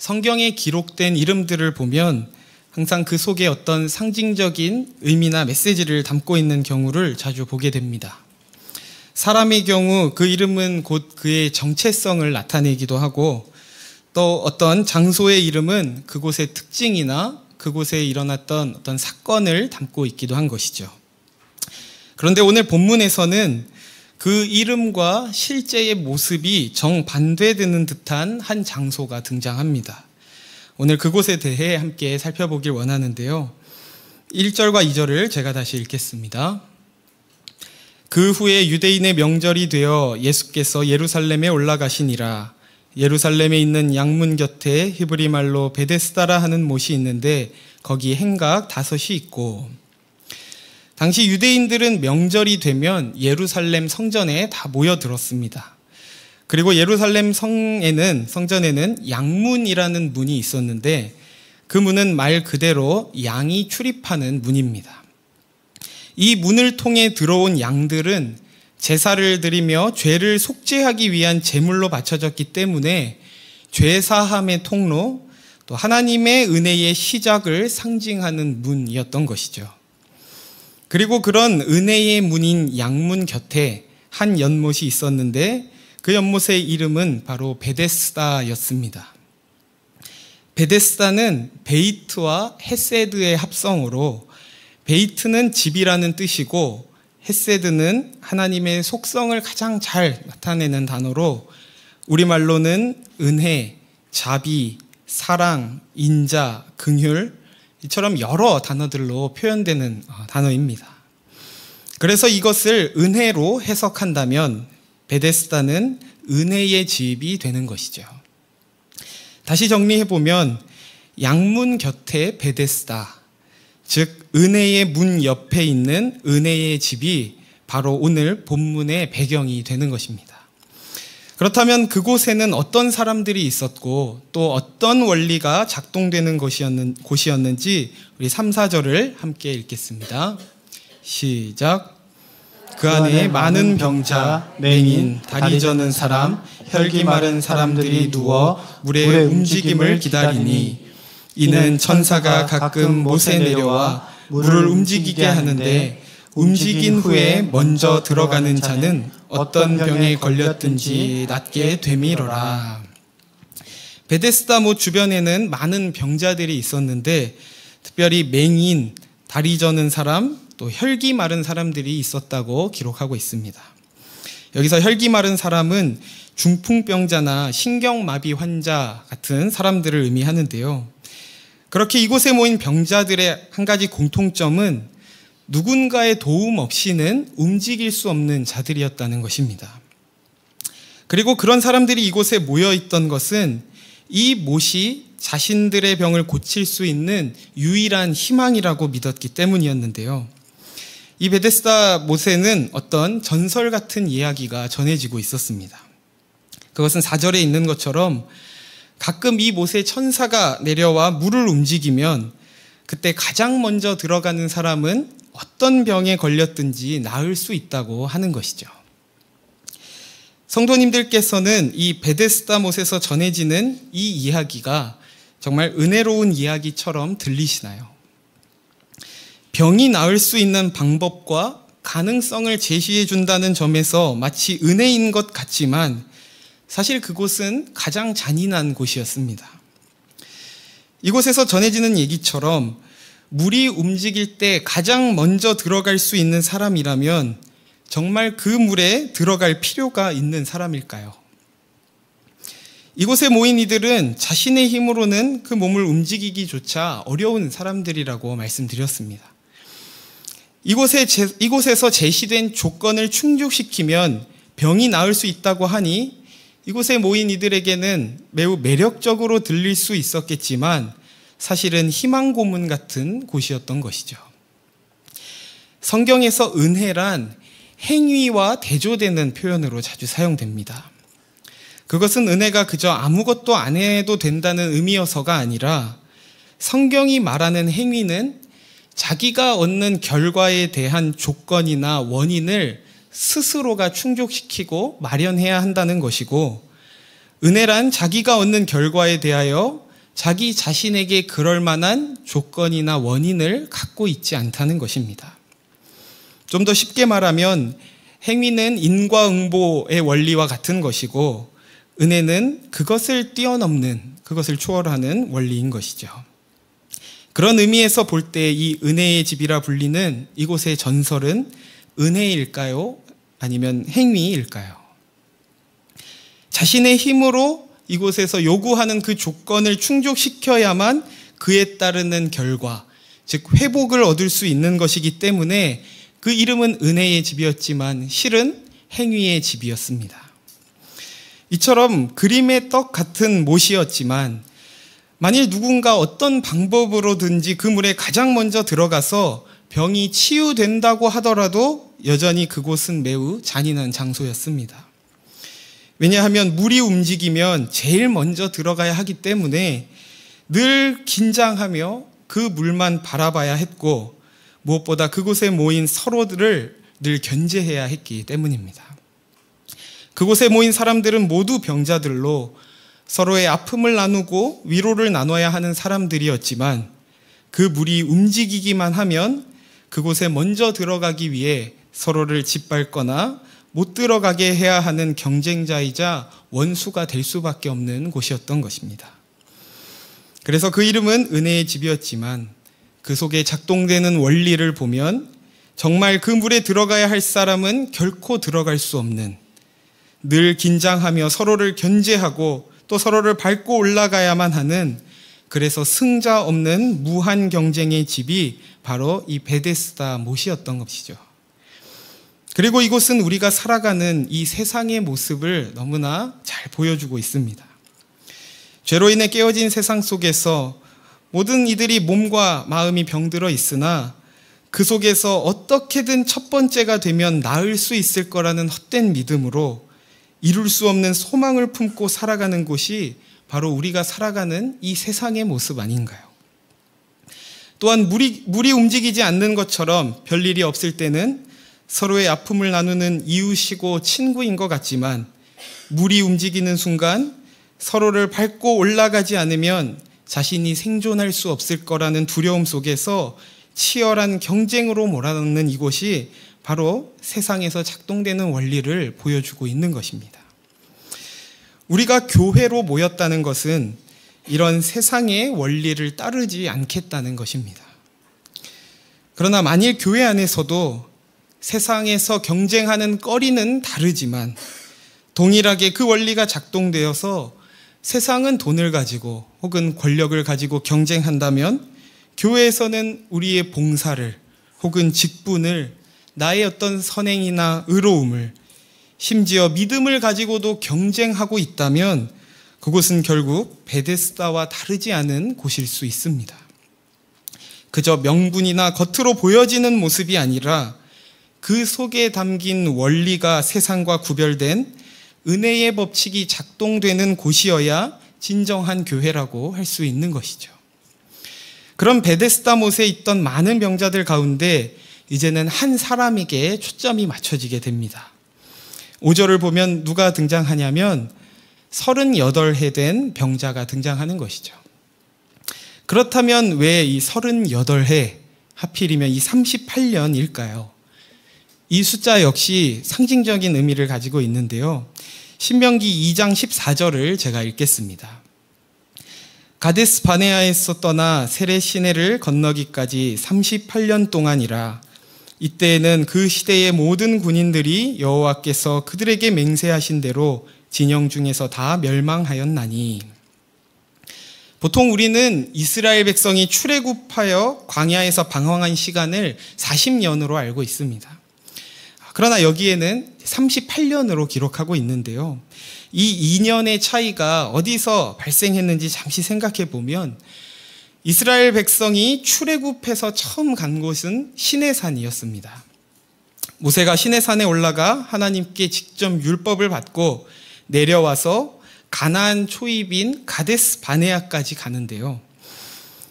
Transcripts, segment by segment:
성경에 기록된 이름들을 보면 항상 그 속에 어떤 상징적인 의미나 메시지를 담고 있는 경우를 자주 보게 됩니다. 사람의 경우 그 이름은 곧 그의 정체성을 나타내기도 하고, 또 어떤 장소의 이름은 그곳의 특징이나 그곳에 일어났던 어떤 사건을 담고 있기도 한 것이죠. 그런데 오늘 본문에서는 그 이름과 실제의 모습이 정반대되는 듯한 한 장소가 등장합니다. 오늘 그곳에 대해 함께 살펴보길 원하는데요. 1절과 2절을 제가 다시 읽겠습니다. 그 후에 유대인의 명절이 되어 예수께서 예루살렘에 올라가시니라. 예루살렘에 있는 양문 곁에 히브리 말로 베데스다라 하는 못이 있는데 거기 행각 5이 있고, 당시 유대인들은 명절이 되면 예루살렘 성전에 다 모여들었습니다. 그리고 예루살렘 성전에는 양문이라는 문이 있었는데 그 문은 말 그대로 양이 출입하는 문입니다. 이 문을 통해 들어온 양들은 제사를 드리며 죄를 속죄하기 위한 제물로 바쳐졌기 때문에 죄사함의 통로, 또 하나님의 은혜의 시작을 상징하는 문이었던 것이죠. 그리고 그런 은혜의 문인 양문 곁에 한 연못이 있었는데 그 연못의 이름은 바로 베데스다였습니다. 베데스다는 베이트와 헤세드의 합성어로, 베이트는 집이라는 뜻이고 헤세드는 하나님의 속성을 가장 잘 나타내는 단어로 우리말로는 은혜, 자비, 사랑, 인자, 긍휼 이처럼 여러 단어들로 표현되는 단어입니다. 그래서 이것을 은혜로 해석한다면 베데스다는 은혜의 집이 되는 것이죠. 다시 정리해보면 양문 곁에 베데스다, 즉 은혜의 문 옆에 있는 은혜의 집이 바로 오늘 본문의 배경이 되는 것입니다. 그렇다면 그곳에는 어떤 사람들이 있었고 또 어떤 원리가 작동되는 곳이었는지 우리 3, 4절을 함께 읽겠습니다. 시작. 그 안에 많은 병자, 맹인, 다리 저는 사람, 혈기 마른 사람들이 누워 물의 움직임을 기다리니, 이는 천사가 가끔 못에 내려와 물을 움직이게 하는데 움직인 후에 먼저 들어가는 자는 어떤 병에 걸렸든지 낫게 되미러라. 베데스다 못 주변에는 많은 병자들이 있었는데 특별히 맹인, 다리 저는 사람, 또 혈기 마른 사람들이 있었다고 기록하고 있습니다. 여기서 혈기 마른 사람은 중풍병자나 신경마비 환자 같은 사람들을 의미하는데요. 그렇게 이곳에 모인 병자들의 한 가지 공통점은 누군가의 도움 없이는 움직일 수 없는 자들이었다는 것입니다. 그리고 그런 사람들이 이곳에 모여 있던 것은 이 못이 자신들의 병을 고칠 수 있는 유일한 희망이라고 믿었기 때문이었는데요. 이 베데스다 못에는 어떤 전설 같은 이야기가 전해지고 있었습니다. 그것은 4절에 있는 것처럼 가끔 이 못에 천사가 내려와 물을 움직이면 그때 가장 먼저 들어가는 사람은 어떤 병에 걸렸든지 나을 수 있다고 하는 것이죠. 성도님들께서는 이 베데스다 못에서 전해지는 이 이야기가 정말 은혜로운 이야기처럼 들리시나요? 병이 나을 수 있는 방법과 가능성을 제시해 준다는 점에서 마치 은혜인 것 같지만 사실 그곳은 가장 잔인한 곳이었습니다. 이곳에서 전해지는 얘기처럼 물이 움직일 때 가장 먼저 들어갈 수 있는 사람이라면 정말 그 물에 들어갈 필요가 있는 사람일까요? 이곳에 모인 이들은 자신의 힘으로는 그 몸을 움직이기조차 어려운 사람들이라고 말씀드렸습니다. 이곳에서 제시된 조건을 충족시키면 병이 나을 수 있다고 하니 이곳에 모인 이들에게는 매우 매력적으로 들릴 수 있었겠지만 사실은 희망 고문 같은 곳이었던 것이죠. 성경에서 은혜란 행위와 대조되는 표현으로 자주 사용됩니다. 그것은 은혜가 그저 아무것도 안 해도 된다는 의미여서가 아니라 성경이 말하는 행위는 자기가 얻는 결과에 대한 조건이나 원인을 스스로가 충족시키고 마련해야 한다는 것이고, 은혜란 자기가 얻는 결과에 대하여 자기 자신에게 그럴 만한 조건이나 원인을 갖고 있지 않다는 것입니다. 좀 더 쉽게 말하면 행위는 인과응보의 원리와 같은 것이고 은혜는 그것을 뛰어넘는, 그것을 초월하는 원리인 것이죠. 그런 의미에서 볼 때 이 은혜의 집이라 불리는 이곳의 전설은 은혜일까요? 아니면 행위일까요? 자신의 힘으로 이곳에서 요구하는 그 조건을 충족시켜야만 그에 따르는 결과, 즉 회복을 얻을 수 있는 것이기 때문에 그 이름은 은혜의 집이었지만 실은 행위의 집이었습니다. 이처럼 그림의 떡 같은 못이었지만 만일 누군가 어떤 방법으로든지 그 물에 가장 먼저 들어가서 병이 치유된다고 하더라도 여전히 그곳은 매우 잔인한 장소였습니다. 왜냐하면 물이 움직이면 제일 먼저 들어가야 하기 때문에 늘 긴장하며 그 물만 바라봐야 했고 무엇보다 그곳에 모인 서로들을 늘 견제해야 했기 때문입니다. 그곳에 모인 사람들은 모두 병자들로 서로의 아픔을 나누고 위로를 나눠야 하는 사람들이었지만 그 물이 움직이기만 하면 그곳에 먼저 들어가기 위해 서로를 짓밟거나 못 들어가게 해야 하는 경쟁자이자 원수가 될 수밖에 없는 곳이었던 것입니다. 그래서 그 이름은 은혜의 집이었지만 그 속에 작동되는 원리를 보면 정말 그 물에 들어가야 할 사람은 결코 들어갈 수 없는, 늘 긴장하며 서로를 견제하고 또 서로를 밟고 올라가야만 하는, 그래서 승자 없는 무한 경쟁의 집이 바로 이 베데스다 못이었던 것이죠. 그리고 이곳은 우리가 살아가는 이 세상의 모습을 너무나 잘 보여주고 있습니다. 죄로 인해 깨어진 세상 속에서 모든 이들이 몸과 마음이 병들어 있으나 그 속에서 어떻게든 첫 번째가 되면 나을 수 있을 거라는 헛된 믿음으로 이룰 수 없는 소망을 품고 살아가는 곳이 바로 우리가 살아가는 이 세상의 모습 아닌가요? 또한 물이 움직이지 않는 것처럼 별일이 없을 때는 서로의 아픔을 나누는 이웃이고 친구인 것 같지만 물이 움직이는 순간 서로를 밟고 올라가지 않으면 자신이 생존할 수 없을 거라는 두려움 속에서 치열한 경쟁으로 몰아넣는 이곳이 바로 세상에서 작동되는 원리를 보여주고 있는 것입니다. 우리가 교회로 모였다는 것은 이런 세상의 원리를 따르지 않겠다는 것입니다. 그러나 만일 교회 안에서도 세상에서 경쟁하는 거리는 다르지만 동일하게 그 원리가 작동되어서 세상은 돈을 가지고 혹은 권력을 가지고 경쟁한다면 교회에서는 우리의 봉사를 혹은 직분을, 나의 어떤 선행이나 의로움을, 심지어 믿음을 가지고도 경쟁하고 있다면 그곳은 결국 베데스다와 다르지 않은 곳일 수 있습니다. 그저 명분이나 겉으로 보여지는 모습이 아니라 그 속에 담긴 원리가 세상과 구별된 은혜의 법칙이 작동되는 곳이어야 진정한 교회라고 할 수 있는 것이죠. 그런 베데스다 못에 있던 많은 병자들 가운데 이제는 한 사람에게 초점이 맞춰지게 됩니다. 5절을 보면 누가 등장하냐면 38해 된 병자가 등장하는 것이죠. 그렇다면 왜 이 38해, 하필이면 이 38년일까요? 이 숫자 역시 상징적인 의미를 가지고 있는데요. 신명기 2장 14절을 제가 읽겠습니다. 가데스 바네아에서 떠나 세레 시내를 건너기까지 38년 동안이라. 이때에는 그 시대의 모든 군인들이 여호와께서 그들에게 맹세하신 대로 진영 중에서 다 멸망하였나니. 보통 우리는 이스라엘 백성이 출애굽하여 광야에서 방황한 시간을 40년으로 알고 있습니다. 그러나 여기에는 38년으로 기록하고 있는데요. 이 2년의 차이가 어디서 발생했는지 잠시 생각해 보면 이스라엘 백성이 출애굽해서 처음 간 곳은 시내산이었습니다. 모세가 시내산에 올라가 하나님께 직접 율법을 받고 내려와서 가나안 초입인 가데스 바네아까지 가는데요.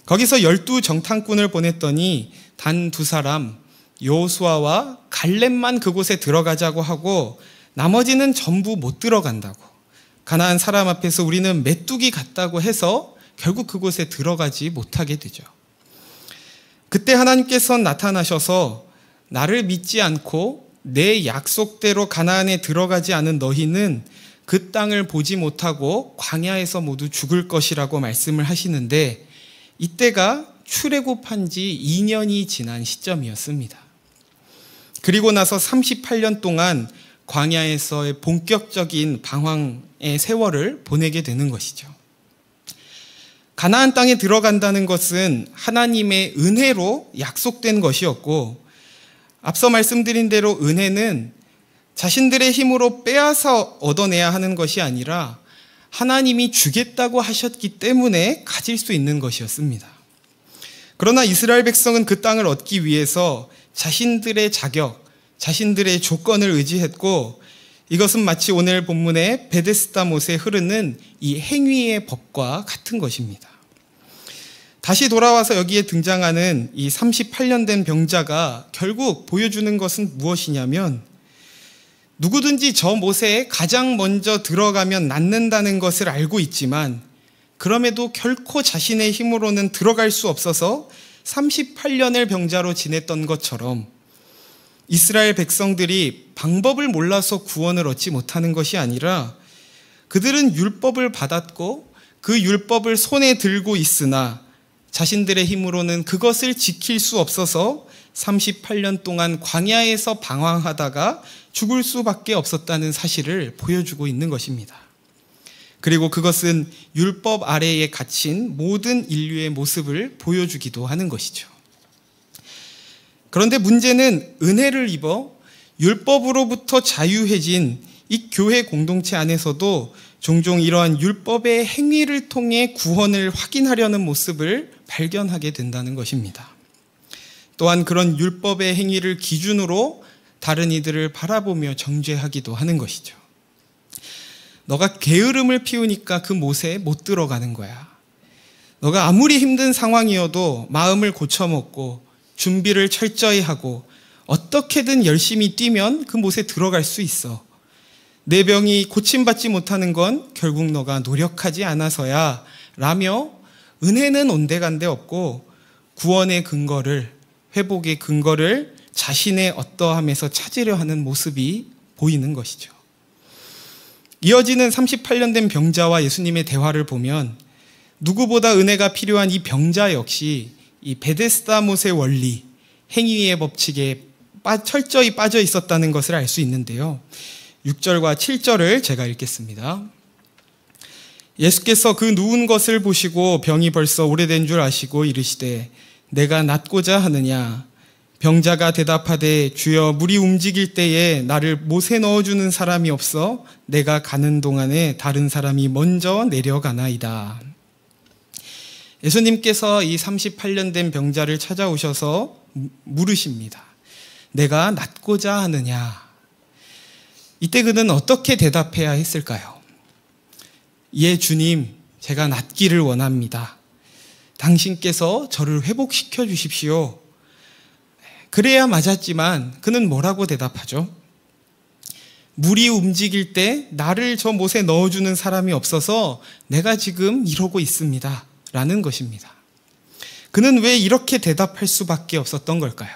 거기서 12 정탐꾼을 보냈더니 단 2사람 여호수아와 갈렙만 그곳에 들어가자고 하고 나머지는 전부 못 들어간다고, 가나안 사람 앞에서 우리는 메뚜기 같다고 해서 결국 그곳에 들어가지 못하게 되죠. 그때 하나님께서 나타나셔서 나를 믿지 않고 내 약속대로 가나안에 들어가지 않은 너희는 그 땅을 보지 못하고 광야에서 모두 죽을 것이라고 말씀을 하시는데, 이때가 출애굽한 지 2년이 지난 시점이었습니다. 그리고 나서 38년 동안 광야에서의 본격적인 방황의 세월을 보내게 되는 것이죠. 가나안 땅에 들어간다는 것은 하나님의 은혜로 약속된 것이었고, 앞서 말씀드린 대로 은혜는 자신들의 힘으로 빼앗아 얻어내야 하는 것이 아니라 하나님이 주겠다고 하셨기 때문에 가질 수 있는 것이었습니다. 그러나 이스라엘 백성은 그 땅을 얻기 위해서 자신들의 자격, 자신들의 조건을 의지했고, 이것은 마치 오늘 본문의 베데스다 못에 흐르는 이 행위의 법과 같은 것입니다. 다시 돌아와서 여기에 등장하는 이 38년 된 병자가 결국 보여주는 것은 무엇이냐면, 누구든지 저 못에 가장 먼저 들어가면 낫는다는 것을 알고 있지만 그럼에도 결코 자신의 힘으로는 들어갈 수 없어서 38년을 병자로 지냈던 것처럼 이스라엘 백성들이 방법을 몰라서 구원을 얻지 못하는 것이 아니라 그들은 율법을 받았고 그 율법을 손에 들고 있으나 자신들의 힘으로는 그것을 지킬 수 없어서 38년 동안 광야에서 방황하다가 죽을 수밖에 없었다는 사실을 보여주고 있는 것입니다. 그리고 그것은 율법 아래에 갇힌 모든 인류의 모습을 보여주기도 하는 것이죠. 그런데 문제는 은혜를 입어 율법으로부터 자유해진 이 교회 공동체 안에서도 종종 이러한 율법의 행위를 통해 구원을 확인하려는 모습을 발견하게 된다는 것입니다. 또한 그런 율법의 행위를 기준으로 다른 이들을 바라보며 정죄하기도 하는 것이죠. 너가 게으름을 피우니까 그 못에 못 들어가는 거야. 너가 아무리 힘든 상황이어도 마음을 고쳐먹고 준비를 철저히 하고 어떻게든 열심히 뛰면 그 못에 들어갈 수 있어. 내 병이 고침받지 못하는 건 결국 너가 노력하지 않아서야 라며 은혜는 온데간데 없고 구원의 근거를, 회복의 근거를 자신의 어떠함에서 찾으려 하는 모습이 보이는 것이죠. 이어지는 38년 된 병자와 예수님의 대화를 보면 누구보다 은혜가 필요한 이 병자 역시 이 베데스다 못의 원리, 행위의 법칙에 철저히 빠져 있었다는 것을 알 수 있는데요. 6절과 7절을 제가 읽겠습니다. 예수께서 그 누운 것을 보시고 병이 벌써 오래된 줄 아시고 이르시되 내가 낫고자 하느냐. 병자가 대답하되 주여 물이 움직일 때에 나를 못에 넣어주는 사람이 없어 내가 가는 동안에 다른 사람이 먼저 내려가나이다. 예수님께서 이 38년 된 병자를 찾아오셔서 물으십니다. 내가 낫고자 하느냐. 이때 그는 어떻게 대답해야 했을까요? 예, 주님, 제가 낫기를 원합니다. 당신께서 저를 회복시켜 주십시오. 그래야 맞았지만 그는 뭐라고 대답하죠? 물이 움직일 때 나를 저 못에 넣어주는 사람이 없어서 내가 지금 이러고 있습니다. 라는 것입니다. 그는 왜 이렇게 대답할 수밖에 없었던 걸까요?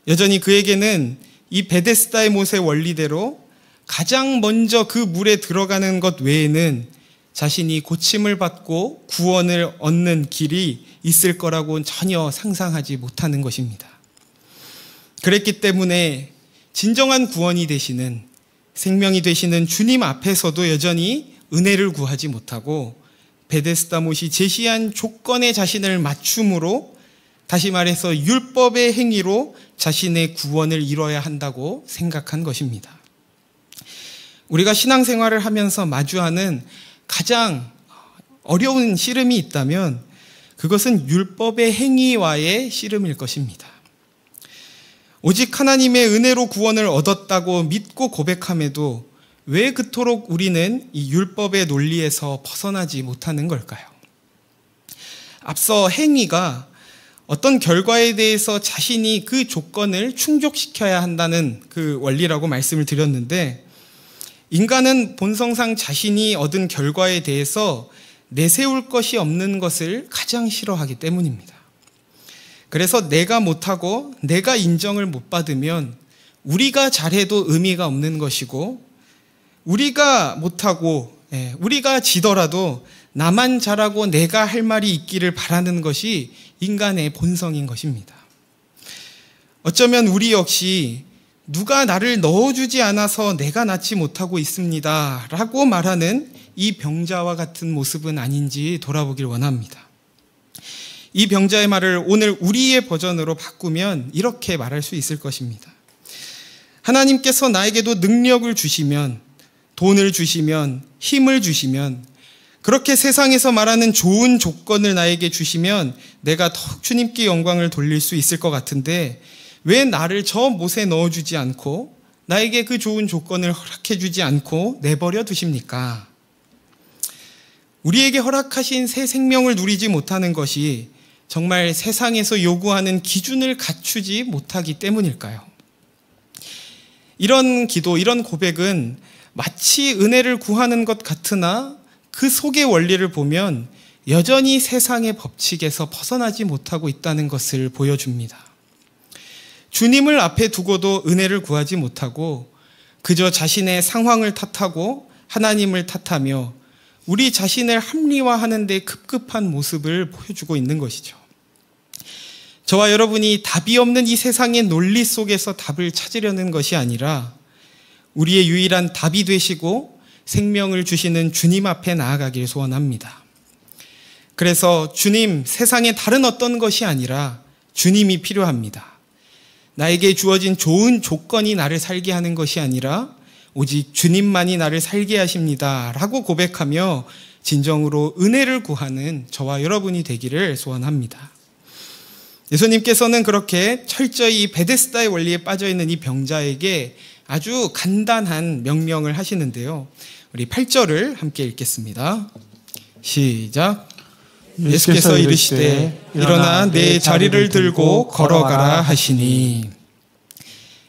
여전히 그에게는 이 베데스다의 못의 원리대로 가장 먼저 그 물에 들어가는 것 외에는 자신이 고침을 받고 구원을 얻는 길이 있을 거라고는 전혀 상상하지 못하는 것입니다. 그랬기 때문에 진정한 구원이 되시는, 생명이 되시는 주님 앞에서도 여전히 은혜를 구하지 못하고 베데스다 못이 제시한 조건에 자신을 맞춤으로, 다시 말해서 율법의 행위로 자신의 구원을 이뤄야 한다고 생각한 것입니다. 우리가 신앙생활을 하면서 마주하는 가장 어려운 씨름이 있다면 그것은 율법의 행위와의 씨름일 것입니다. 오직 하나님의 은혜로 구원을 얻었다고 믿고 고백함에도 왜 그토록 우리는 이 율법의 논리에서 벗어나지 못하는 걸까요? 앞서 행위가 어떤 결과에 대해서 자신이 그 조건을 충족시켜야 한다는 그 원리라고 말씀을 드렸는데, 인간은 본성상 자신이 얻은 결과에 대해서 내세울 것이 없는 것을 가장 싫어하기 때문입니다. 그래서 내가 못하고 내가 인정을 못 받으면 우리가 잘해도 의미가 없는 것이고, 우리가 못하고 우리가 지더라도 나만 잘하고 내가 할 말이 있기를 바라는 것이 인간의 본성인 것입니다. 어쩌면 우리 역시 누가 나를 넣어주지 않아서 내가 낫지 못하고 있습니다 라고 말하는 이 병자와 같은 모습은 아닌지 돌아보길 원합니다. 이 병자의 말을 오늘 우리의 버전으로 바꾸면 이렇게 말할 수 있을 것입니다. 하나님께서 나에게도 능력을 주시면, 돈을 주시면, 힘을 주시면, 그렇게 세상에서 말하는 좋은 조건을 나에게 주시면 내가 더욱 주님께 영광을 돌릴 수 있을 것 같은데, 왜 나를 저 못에 넣어주지 않고 나에게 그 좋은 조건을 허락해주지 않고 내버려 두십니까? 우리에게 허락하신 새 생명을 누리지 못하는 것이 정말 세상에서 요구하는 기준을 갖추지 못하기 때문일까요? 이런 기도, 이런 고백은 마치 은혜를 구하는 것 같으나 그 속의 원리를 보면 여전히 세상의 법칙에서 벗어나지 못하고 있다는 것을 보여줍니다. 주님을 앞에 두고도 은혜를 구하지 못하고 그저 자신의 상황을 탓하고 하나님을 탓하며 우리 자신을 합리화하는 데 급급한 모습을 보여주고 있는 것이죠. 저와 여러분이 답이 없는 이 세상의 논리 속에서 답을 찾으려는 것이 아니라 우리의 유일한 답이 되시고 생명을 주시는 주님 앞에 나아가길 소원합니다. 그래서 주님, 세상에 다른 어떤 것이 아니라 주님이 필요합니다. 나에게 주어진 좋은 조건이 나를 살게 하는 것이 아니라 오직 주님만이 나를 살게 하십니다 라고 고백하며 진정으로 은혜를 구하는 저와 여러분이 되기를 소원합니다. 예수님께서는 그렇게 철저히 베데스다의 원리에 빠져있는 이 병자에게 아주 간단한 명령을 하시는데요. 우리 8절을 함께 읽겠습니다. 시작. 예수께서 이르시되 일어나 내 자리를 들고 걸어가라 하시니.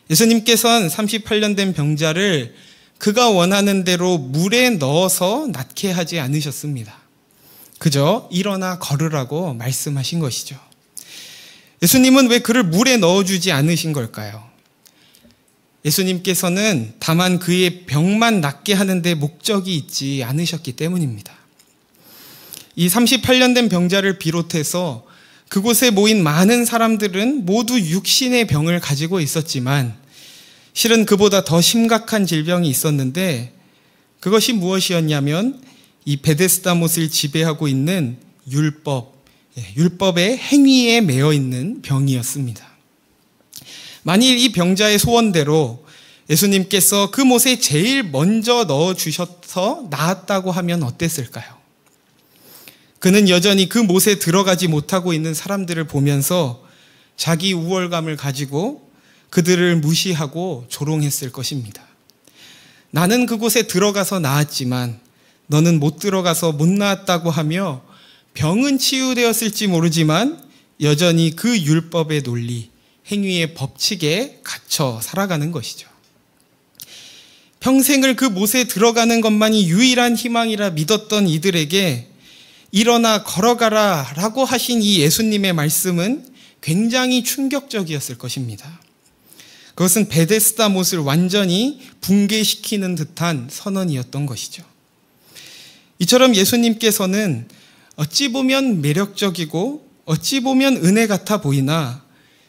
예수님께서는 38년 된 병자를 그가 원하는 대로 물에 넣어서 낫게 하지 않으셨습니다. 그저 일어나 걸으라고 말씀하신 것이죠. 예수님은 왜 그를 물에 넣어주지 않으신 걸까요? 예수님께서는 다만 그의 병만 낫게 하는 데 목적이 있지 않으셨기 때문입니다. 이 38년 된 병자를 비롯해서 그곳에 모인 많은 사람들은 모두 육신의 병을 가지고 있었지만 실은 그보다 더 심각한 질병이 있었는데 그것이 무엇이었냐면 이 베데스다 못을 지배하고 있는 율법의 행위에 매여 있는 병이었습니다. 만일 이 병자의 소원대로 예수님께서 그 못에 제일 먼저 넣어주셔서 나았다고 하면 어땠을까요? 그는 여전히 그 못에 들어가지 못하고 있는 사람들을 보면서 자기 우월감을 가지고 그들을 무시하고 조롱했을 것입니다. 나는 그곳에 들어가서 나았지만 너는 못 들어가서 못 나았다고 하며 병은 치유되었을지 모르지만 여전히 그 율법의 논리, 행위의 법칙에 갇혀 살아가는 것이죠. 평생을 그 못에 들어가는 것만이 유일한 희망이라 믿었던 이들에게 일어나 걸어가라 라고 하신 이 예수님의 말씀은 굉장히 충격적이었을 것입니다. 그것은 베데스다 못을 완전히 붕괴시키는 듯한 선언이었던 것이죠. 이처럼 예수님께서는 어찌 보면 매력적이고 어찌 보면 은혜 같아 보이나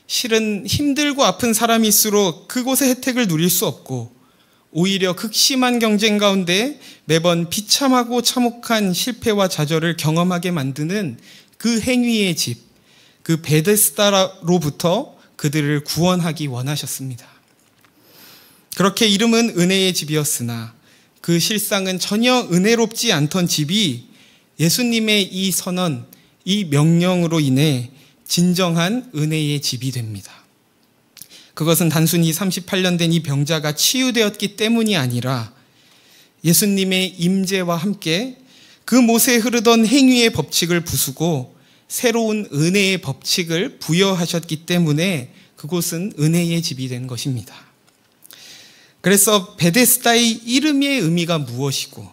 실은 힘들고 아픈 사람일수록 그곳의 혜택을 누릴 수 없고 오히려 극심한 경쟁 가운데 매번 비참하고 참혹한 실패와 좌절을 경험하게 만드는 그 행위의 집, 그 베데스다로부터 그들을 구원하기 원하셨습니다. 그렇게 이름은 은혜의 집이었으나 그 실상은 전혀 은혜롭지 않던 집이 예수님의 이 선언, 이 명령으로 인해 진정한 은혜의 집이 됩니다. 그것은 단순히 38년 된 이 병자가 치유되었기 때문이 아니라 예수님의 임재와 함께 그 못에 흐르던 행위의 법칙을 부수고 새로운 은혜의 법칙을 부여하셨기 때문에 그곳은 은혜의 집이 된 것입니다. 그래서 베데스다의 이름의 의미가 무엇이고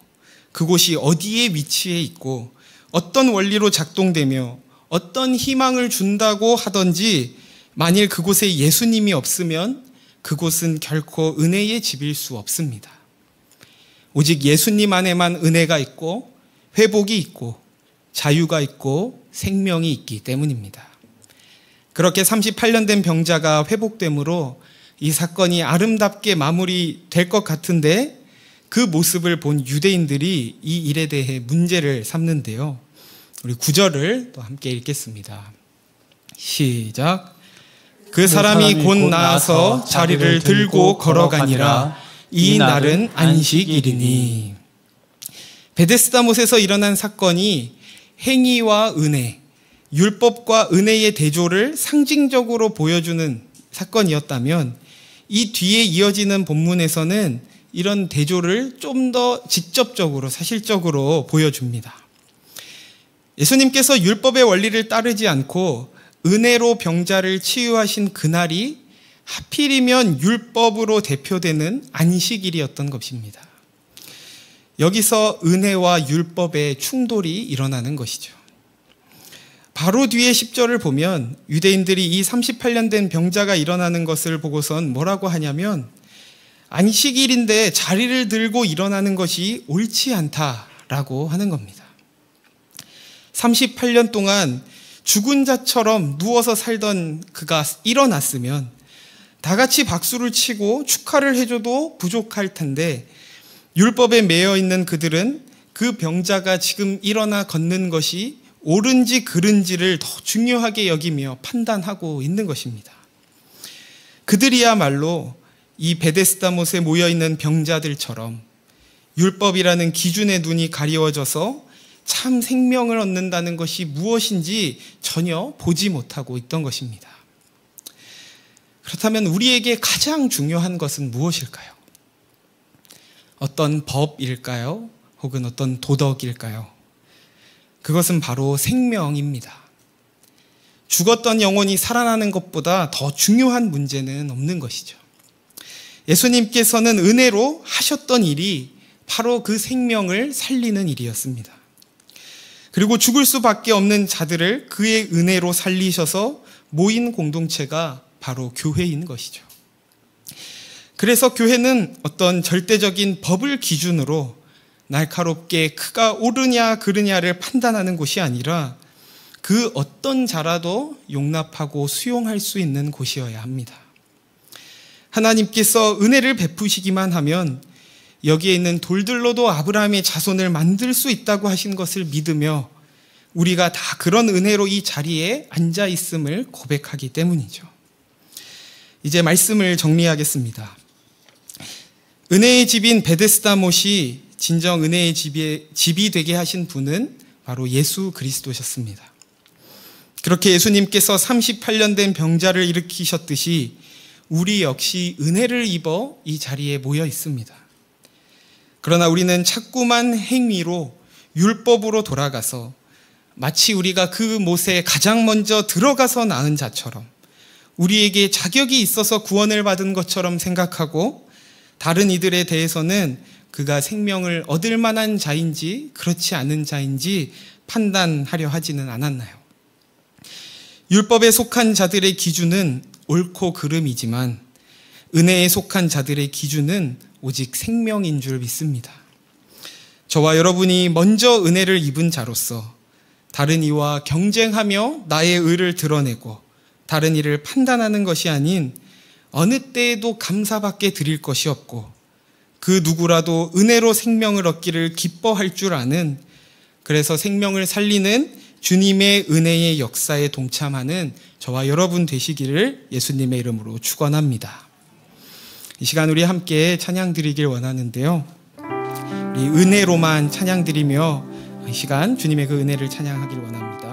그곳이 어디에 위치해 있고 어떤 원리로 작동되며 어떤 희망을 준다고 하든지 만일 그곳에 예수님이 없으면 그곳은 결코 은혜의 집일 수 없습니다. 오직 예수님 안에만 은혜가 있고 회복이 있고 자유가 있고 생명이 있기 때문입니다. 그렇게 38년 된 병자가 회복됨으로 이 사건이 아름답게 마무리될 것 같은데 그 모습을 본 유대인들이 이 일에 대해 문제를 삼는데요. 우리 9절을 또 함께 읽겠습니다. 시작. 그 사람이 곧 나아서 자리를 들고 걸어가니라. 이 날은 안식일이니. 베데스다 못에서 일어난 사건이 행위와 은혜, 율법과 은혜의 대조를 상징적으로 보여주는 사건이었다면 이 뒤에 이어지는 본문에서는 이런 대조를 좀 더 직접적으로 사실적으로 보여줍니다. 예수님께서 율법의 원리를 따르지 않고 은혜로 병자를 치유하신 그날이 하필이면 율법으로 대표되는 안식일이었던 것입니다. 여기서 은혜와 율법의 충돌이 일어나는 것이죠. 바로 뒤에 10절을 보면 유대인들이 이 38년 된 병자가 일어나는 것을 보고선 뭐라고 하냐면 안식일인데 자리를 들고 일어나는 것이 옳지 않다라고 하는 겁니다. 38년 동안 죽은 자처럼 누워서 살던 그가 일어났으면 다 같이 박수를 치고 축하를 해줘도 부족할 텐데 율법에 매여 있는 그들은 그 병자가 지금 일어나 걷는 것이 옳은지 그른지를 더 중요하게 여기며 판단하고 있는 것입니다. 그들이야말로 이 베데스다 못에 모여있는 병자들처럼 율법이라는 기준의 눈이 가리워져서 참 생명을 얻는다는 것이 무엇인지 전혀 보지 못하고 있던 것입니다. 그렇다면 우리에게 가장 중요한 것은 무엇일까요? 어떤 법일까요? 혹은 어떤 도덕일까요? 그것은 바로 생명입니다. 죽었던 영혼이 살아나는 것보다 더 중요한 문제는 없는 것이죠. 예수님께서는 은혜로 하셨던 일이 바로 그 생명을 살리는 일이었습니다. 그리고 죽을 수밖에 없는 자들을 그의 은혜로 살리셔서 모인 공동체가 바로 교회인 것이죠. 그래서 교회는 어떤 절대적인 법을 기준으로 날카롭게 그가 옳으냐 그르냐를 판단하는 곳이 아니라 그 어떤 자라도 용납하고 수용할 수 있는 곳이어야 합니다. 하나님께서 은혜를 베푸시기만 하면 여기에 있는 돌들로도 아브라함의 자손을 만들 수 있다고 하신 것을 믿으며 우리가 다 그런 은혜로 이 자리에 앉아 있음을 고백하기 때문이죠. 이제 말씀을 정리하겠습니다. 은혜의 집인 베데스다 못이 진정 은혜의 집이 되게 하신 분은 바로 예수 그리스도셨습니다. 그렇게 예수님께서 38년 된 병자를 일으키셨듯이 우리 역시 은혜를 입어 이 자리에 모여 있습니다. 그러나 우리는 자꾸만 행위로 율법으로 돌아가서 마치 우리가 그 못에 가장 먼저 들어가서 낳은 자처럼 우리에게 자격이 있어서 구원을 받은 것처럼 생각하고 다른 이들에 대해서는 그가 생명을 얻을 만한 자인지 그렇지 않은 자인지 판단하려 하지는 않았나요? 율법에 속한 자들의 기준은 옳고 그름이지만 은혜에 속한 자들의 기준은 오직 생명인 줄 믿습니다. 저와 여러분이 먼저 은혜를 입은 자로서 다른 이와 경쟁하며 나의 의를 드러내고 다른 이를 판단하는 것이 아닌 어느 때에도 감사밖에 드릴 것이 없고 그 누구라도 은혜로 생명을 얻기를 기뻐할 줄 아는, 그래서 생명을 살리는 주님의 은혜의 역사에 동참하는 저와 여러분 되시기를 예수님의 이름으로 축원합니다. 이 시간 우리 함께 찬양 드리길 원하는데요. 우리 은혜로만 찬양 드리며 이 시간 주님의 그 은혜를 찬양하길 원합니다.